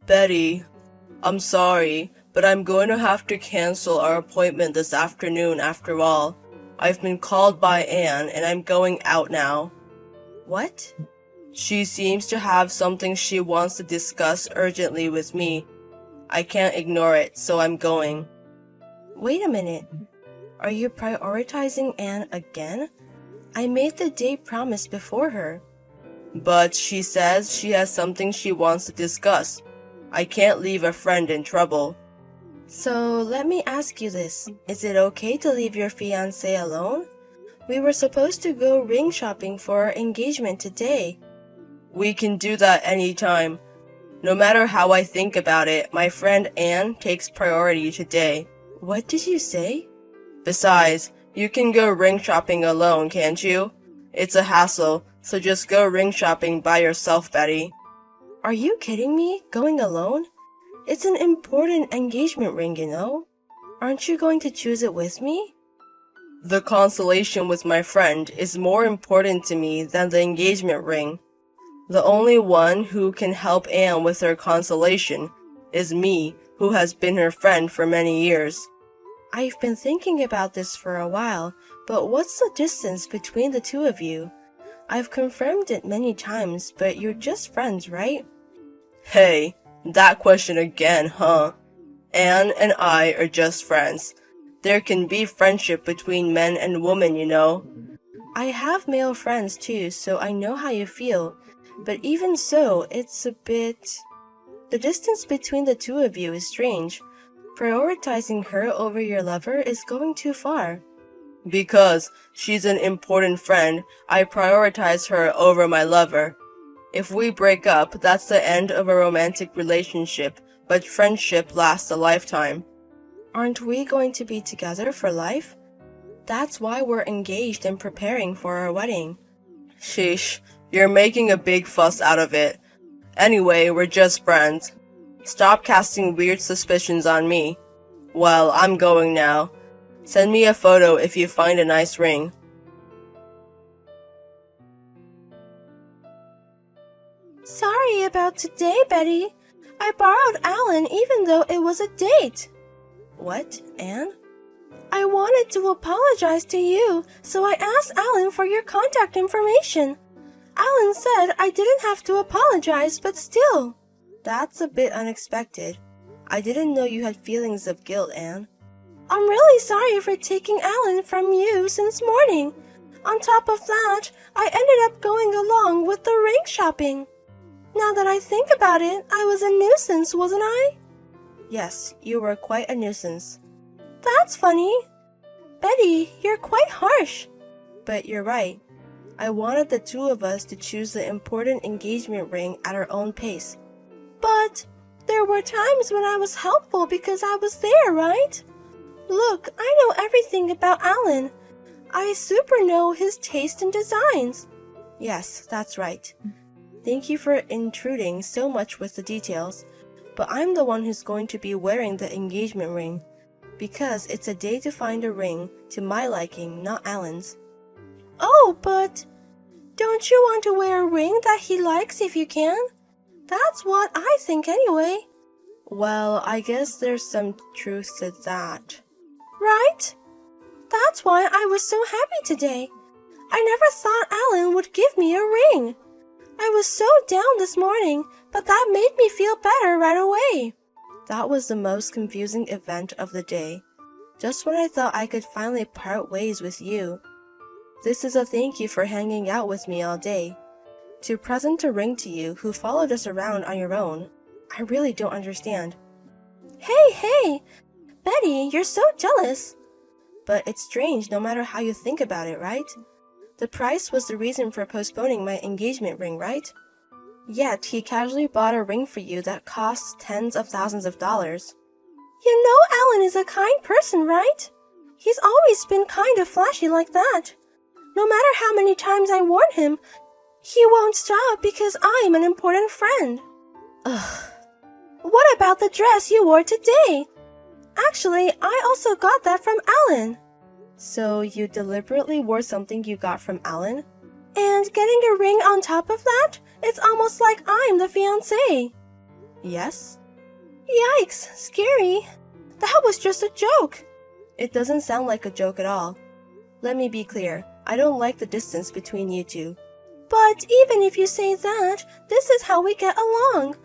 Betty, I'm sorry, but I'm going to have to cancel our appointment this afternoon after all. I've been called by Anne and I'm going out now. What? She seems to have something she wants to discuss urgently with me. I can't ignore it, so I'm going. Wait a minute. Are you prioritizing Anne again? I made the date promise before her. But she says she has something she wants to discuss. I can't leave a friend in trouble. So let me ask you this. Is it okay to leave your fiancé alone? We were supposed to go ring shopping for our engagement today. We can do that anytime. No matter how I think about it, my friend Anne takes priority today. What did you say? Besides, you can go ring shopping alone, can't you? It's a hassle, so just go ring shopping by yourself, Betty. Are you kidding me? Going alone? It's an important engagement ring, you know. Aren't you going to choose it with me? The consolation with my friend is more important to me than the engagement ring. The only one who can help Anne with her consolation is me, who has been her friend for many years. I've been thinking about this for a while, but what's the distance between the two of you? I've confirmed it many times, but you're just friends, right? Hey, that question again, huh? Anne and I are just friends. There can be friendship between men and women, you know. I have male friends too, so I know how you feel. But even so, it's a bit... The distance between the two of you is strange. Prioritizing her over your lover is going too far. Because she's an important friend, I prioritize her over my lover. If we break up, that's the end of a romantic relationship, but friendship lasts a lifetime. Aren't we going to be together for life? That's why we're engaged and preparing for our wedding. Sheesh, you're making a big fuss out of it. Anyway, we're just friends. Stop casting weird suspicions on me. Well, I'm going now. Send me a photo if you find a nice ring. Sorry about today, Betty. I borrowed Alan even though it was a date. What, Anne? I wanted to apologize to you, so I asked Alan for your contact information. Alan said I didn't have to apologize, but still. That's a bit unexpected. I didn't know you had feelings of guilt, Anne. I'm really sorry for taking Alan from you since morning. On top of that, I ended up going along with the ring shopping. Now that I think about it, I was a nuisance, wasn't I? Yes, you were quite a nuisance. That's funny. Betty, you're quite harsh. But you're right. I wanted the two of us to choose the important engagement ring at our own pace. But there were times when I was helpful because I was there, right? Look, I know everything about Alan. I super know his taste in designs. Yes, that's right. Thank you for intruding so much with the details, but I'm the one who's going to be wearing the engagement ring, because it's a day to find a ring to my liking, not Alan's. Oh, but don't you want to wear a ring that he likes if you can? That's what I think anyway. Well, I guess there's some truth to that. Right? That's why I was so happy today. I never thought Alan would give me a ring. I was so down this morning, but that made me feel better right away. That was the most confusing event of the day. Just when I thought I could finally part ways with you. This is a thank you for hanging out with me all day. To present a ring to you who followed us around on your own. I really don't understand. Hey! Betty, you're so jealous. But it's strange no matter how you think about it, right? The price was the reason for postponing my engagement ring, right? Yet he casually bought a ring for you that costs tens of thousands of dollars. You know Alan is a kind person, right? He's always been kind of flashy like that. No matter how many times I warn him, he won't stop because I'm an important friend. Ugh. What about the dress you wore today? Actually, I also got that from Alan. So you deliberately wore something you got from Alan? And getting a ring on top of that? It's almost like I'm the fiancé. Yes? Yikes, scary. That was just a joke. It doesn't sound like a joke at all. Let me be clear, I don't like the distance between you two. But even if you say that, this is how we get along.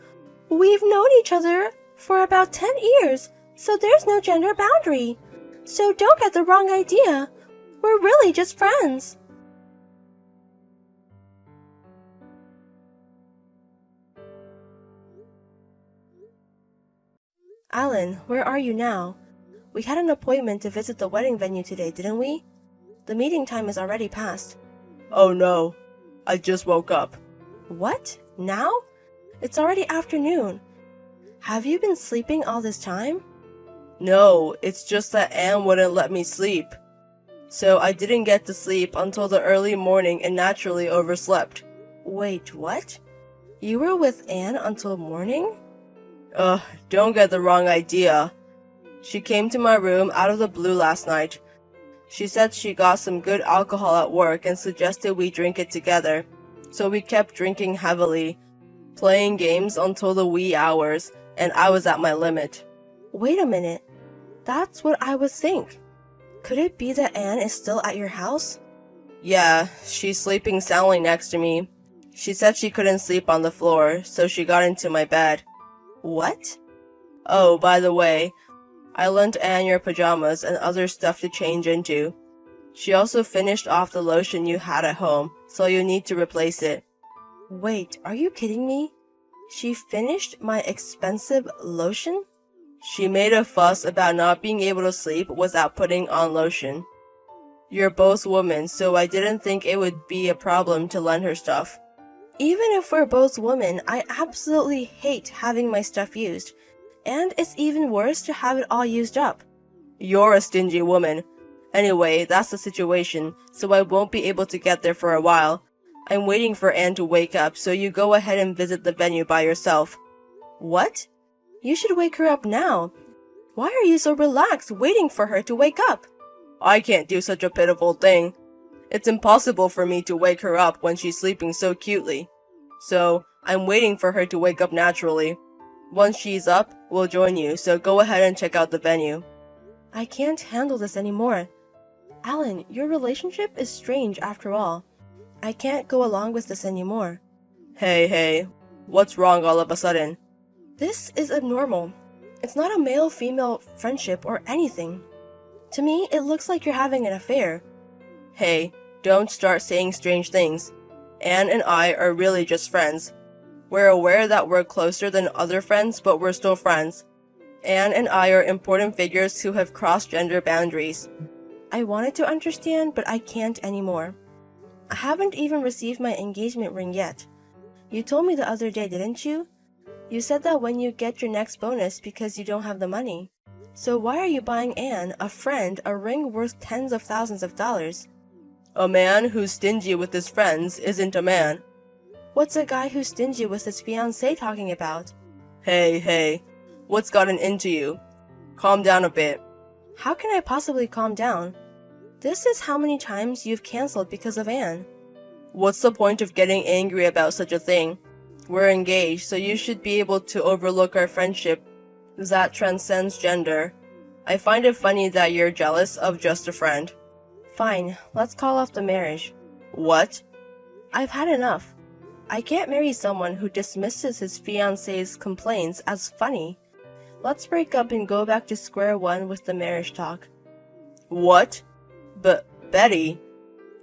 We've known each other for about 10 years, so there's no gender boundary. So don't get the wrong idea. We're really just friends. Alan, where are you now? We had an appointment to visit the wedding venue today, didn't we? The meeting time is already past. Oh no, I just woke up. What? Now? It's already afternoon. Have you been sleeping all this time? No, it's just that Anne wouldn't let me sleep. So I didn't get to sleep until the early morning and naturally overslept. Wait, what? You were with Anne until morning? Don't get the wrong idea. She came to my room out of the blue last night. She said she got some good alcohol at work and suggested we drink it together. So we kept drinking heavily, playing games until the wee hours, and I was at my limit. Wait a minute. That's what I would think. Could it be that Anne is still at your house? Yeah, she's sleeping soundly next to me. She said she couldn't sleep on the floor, so she got into my bed. What? Oh, by the way, I lent Anne your pajamas and other stuff to change into. She also finished off the lotion you had at home, so you need to replace it. Wait, are you kidding me? She finished my expensive lotion? She made a fuss about not being able to sleep without putting on lotion. You're both women, so I didn't think it would be a problem to lend her stuff. Even if we're both women, I absolutely hate having my stuff used. And it's even worse to have it all used up. You're a stingy woman. Anyway, that's the situation, so I won't be able to get there for a while. I'm waiting for Anne to wake up, so you go ahead and visit the venue by yourself. What? You should wake her up now. Why are you so relaxed waiting for her to wake up? I can't do such a pitiful thing. It's impossible for me to wake her up when she's sleeping so cutely. So, I'm waiting for her to wake up naturally. Once she's up, we'll join you, so go ahead and check out the venue. I can't handle this anymore. Alan, your relationship is strange after all. I can't go along with this anymore. Hey, what's wrong all of a sudden? This is abnormal. It's not a male-female friendship or anything. To me, it looks like you're having an affair. Hey, don't start saying strange things. Anne and I are really just friends. We're aware that we're closer than other friends, but we're still friends. Anne and I are important figures who have crossed gender boundaries. I wanted to understand, but I can't anymore. I haven't even received my engagement ring yet. You told me the other day, didn't you? You said that when you get your next bonus because you don't have the money. So why are you buying Anne, a friend, a ring worth tens of thousands of dollars? A man who's stingy with his friends isn't a man. What's a guy who's stingy with his fiancé talking about? Hey, what's gotten into you? Calm down a bit. How can I possibly calm down? This is how many times you've canceled because of Anne. What's the point of getting angry about such a thing? We're engaged, so you should be able to overlook our friendship that transcends gender. I find it funny that you're jealous of just a friend. Fine, let's call off the marriage. What? I've had enough. I can't marry someone who dismisses his fiancé's complaints as funny. Let's break up and go back to square one with the marriage talk. What? But, Betty...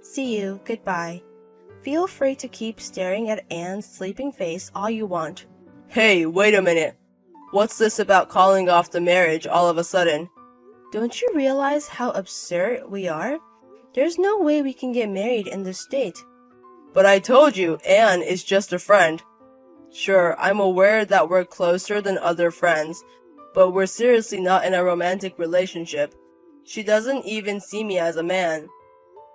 See you, goodbye. Feel free to keep staring at Anne's sleeping face all you want. Hey, wait a minute. What's this about calling off the marriage all of a sudden? Don't you realize how absurd we are? There's no way we can get married in this state. But I told you, Anne is just a friend. Sure, I'm aware that we're closer than other friends, but we're seriously not in a romantic relationship. She doesn't even see me as a man.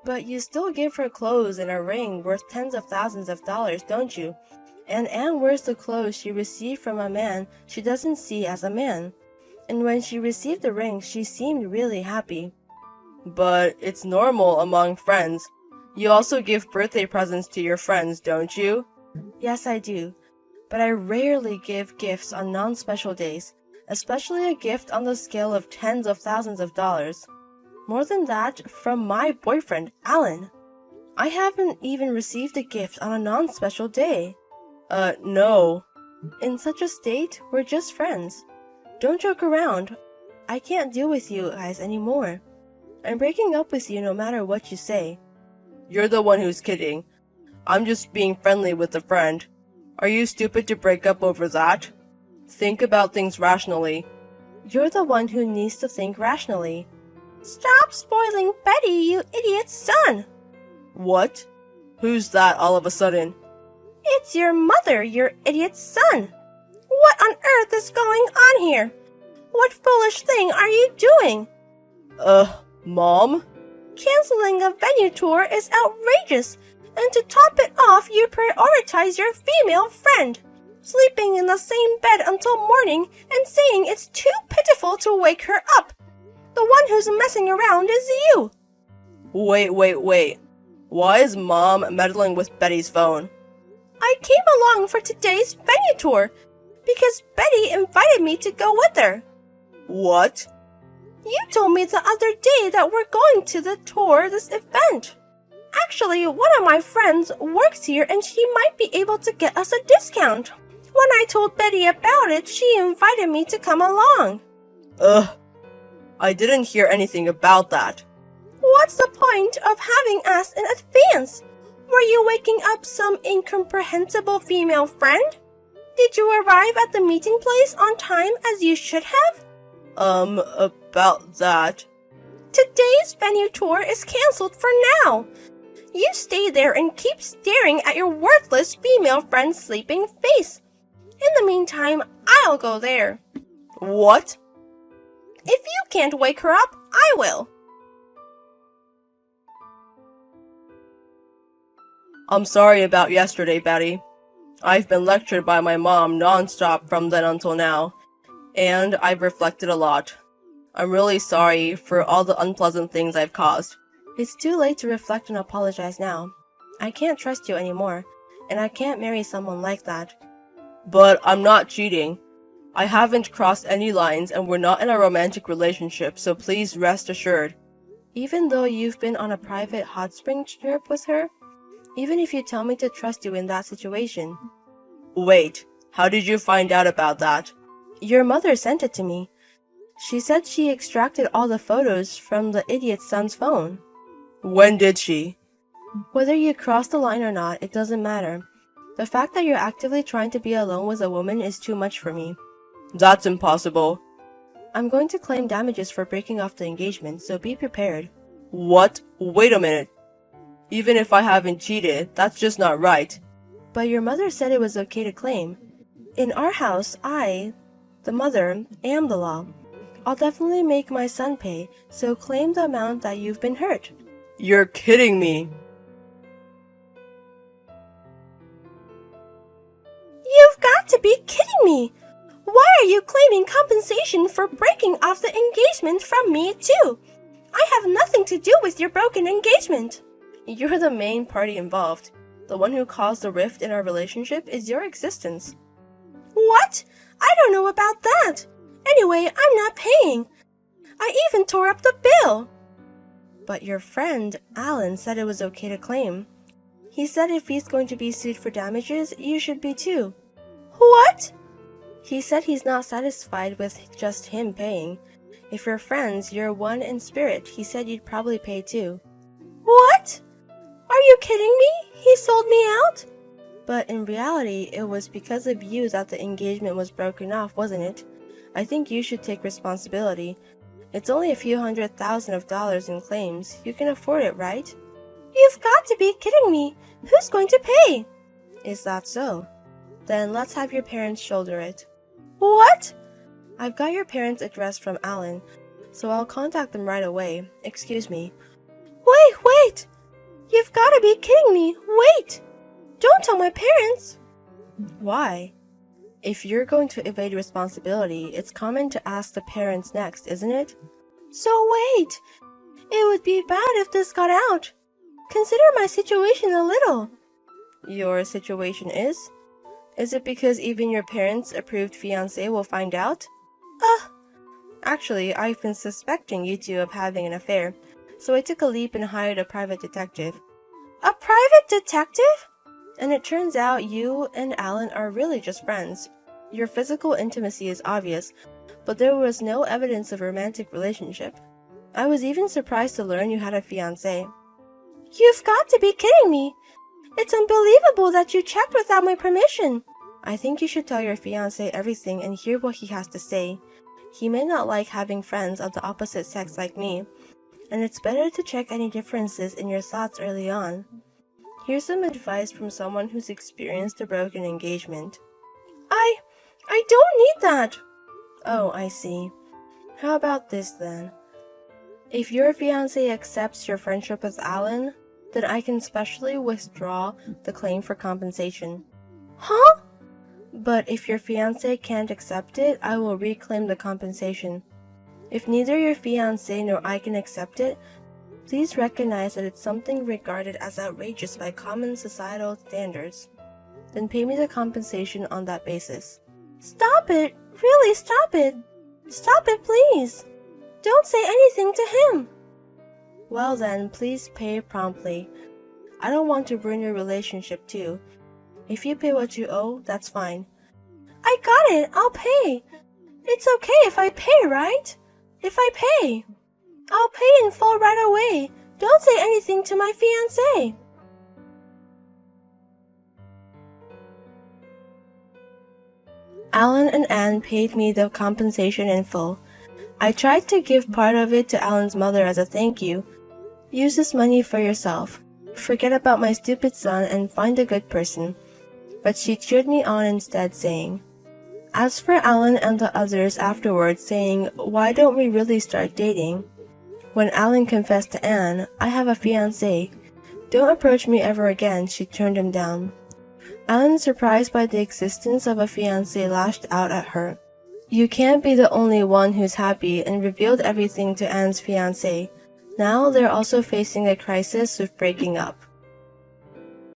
But you still give her clothes and a ring worth tens of thousands of dollars, don't you? And Anne wears the clothes she received from a man she doesn't see as a man. And when she received the ring, she seemed really happy. But it's normal among friends. You also give birthday presents to your friends, don't you? Yes, I do. but I rarely give gifts on non-special days, especially a gift on the scale of tens of thousands of dollars. More than that, from my boyfriend, Alan. I haven't even received a gift on a non-special day. No. In such a state, we're just friends. Don't joke around. I can't deal with you guys anymore. I'm breaking up with you no matter what you say. You're the one who's kidding. I'm just being friendly with a friend. Are you stupid to break up over that? Think about things rationally. You're the one who needs to think rationally. Stop spoiling Betty, you idiot's son! What? Who's that all of a sudden? It's your mother, your idiot's son! What on earth is going on here? What foolish thing are you doing? Mom? Canceling a venue tour is outrageous, and to top it off, you prioritize your female friend, sleeping in the same bed until morning and saying it's too pitiful to wake her up. The one who's messing around is you. Wait. Why is Mom meddling with Betty's phone? I came along for today's venue tour because Betty invited me to go with her. What? You told me the other day that we're going to the tour this event. Actually, one of my friends works here and she might be able to get us a discount. When I told Betty about it, she invited me to come along. I didn't hear anything about that. What's the point of having asked in advance? Were you waking up some incomprehensible female friend? Did you arrive at the meeting place on time as you should have? About that. Today's venue tour is cancelled for now. You stay there and keep staring at your worthless female friend's sleeping face. In the meantime, I'll go there. What? If you can't wake her up, I will. I'm sorry about yesterday, Betty. I've been lectured by my mom non-stop from then until now, and I've reflected a lot. I'm really sorry for all the unpleasant things I've caused. It's too late to reflect and apologize now. I can't trust you anymore, and I can't marry someone like that. But I'm not cheating. I haven't crossed any lines and we're not in a romantic relationship, so please rest assured. Even though you've been on a private hot spring trip with her? Even if you tell me to trust you in that situation. Wait, how did you find out about that? Your mother sent it to me. She said she extracted all the photos from the idiot's son's phone. When did she? Whether you crossed the line or not, it doesn't matter. The fact that you're actively trying to be alone with a woman is too much for me. That's impossible. I'm going to claim damages for breaking off the engagement, so be prepared. What? Wait a minute. Even if I haven't cheated, that's just not right. But your mother said it was okay to claim. In our house, I, the mother, am the law. I'll definitely make my son pay, so claim the amount that you've been hurt. You're kidding me. You've got to be kidding me! Why are you claiming compensation for breaking off the engagement from me too? I have nothing to do with your broken engagement. You're the main party involved. The one who caused the rift in our relationship is your existence. What? I don't know about that. Anyway, I'm not paying. I even tore up the bill. But your friend, Alan, said it was okay to claim. He said if he's going to be sued for damages, you should be too. What? He said he's not satisfied with just him paying. If you're friends, you're one in spirit. He said you'd probably pay too. What? Are you kidding me? He sold me out? But in reality, it was because of you that the engagement was broken off, wasn't it? I think you should take responsibility. It's only a few $100,000 in claims. You can afford it, right? You've got to be kidding me. Who's going to pay? Is that so? Then let's have your parents shoulder it. What? I've got your parents' address from Alan, so I'll contact them right away. Excuse me. Wait! You've got to be kidding me. Wait! Don't tell my parents. Why? If you're going to evade responsibility, it's common to ask the parents next, isn't it? So wait. It would be bad if this got out. Consider my situation a little. Your situation is? Is it because even your parents-approved fiancé will find out? Actually, I've been suspecting you two of having an affair, so I took a leap and hired a private detective. A private detective? And it turns out you and Alan are really just friends. Your physical intimacy is obvious, but there was no evidence of a romantic relationship. I was even surprised to learn you had a fiancé. You've got to be kidding me. It's unbelievable that you checked without my permission. I think you should tell your fiancé everything and hear what he has to say. He may not like having friends of the opposite sex like me, and it's better to check any differences in your thoughts early on. Here's some advice from someone who's experienced a broken engagement. I don't need that. Oh, I see. How about this then? If your fiancé accepts your friendship with Alan, then I can specially withdraw the claim for compensation. Huh? But if your fiancé can't accept it, I will reclaim the compensation. If neither your fiancé nor I can accept it, please recognize that it's something regarded as outrageous by common societal standards. Then pay me the compensation on that basis. Stop it! Really, stop it! Stop it, please! Don't say anything to him! Well then, please pay promptly. I don't want to ruin your relationship too. If you pay what you owe, that's fine. I got it! I'll pay! It's okay if I pay, right? If I pay! I'll pay in full right away! Don't say anything to my fiancé! Alan and Anne paid me the compensation in full. I tried to give part of it to Alan's mother as a thank you. Use this money for yourself. Forget about my stupid son and find a good person. But she cheered me on instead, saying, as for Alan and the others afterwards saying, why don't we really start dating? When Alan confessed to Anne, I have a fiancé. Don't approach me ever again, she turned him down. Alan, surprised by the existence of a fiancé, lashed out at her. You can't be the only one who's happy, and revealed everything to Anne's fiancé. Now they're also facing a crisis with breaking up.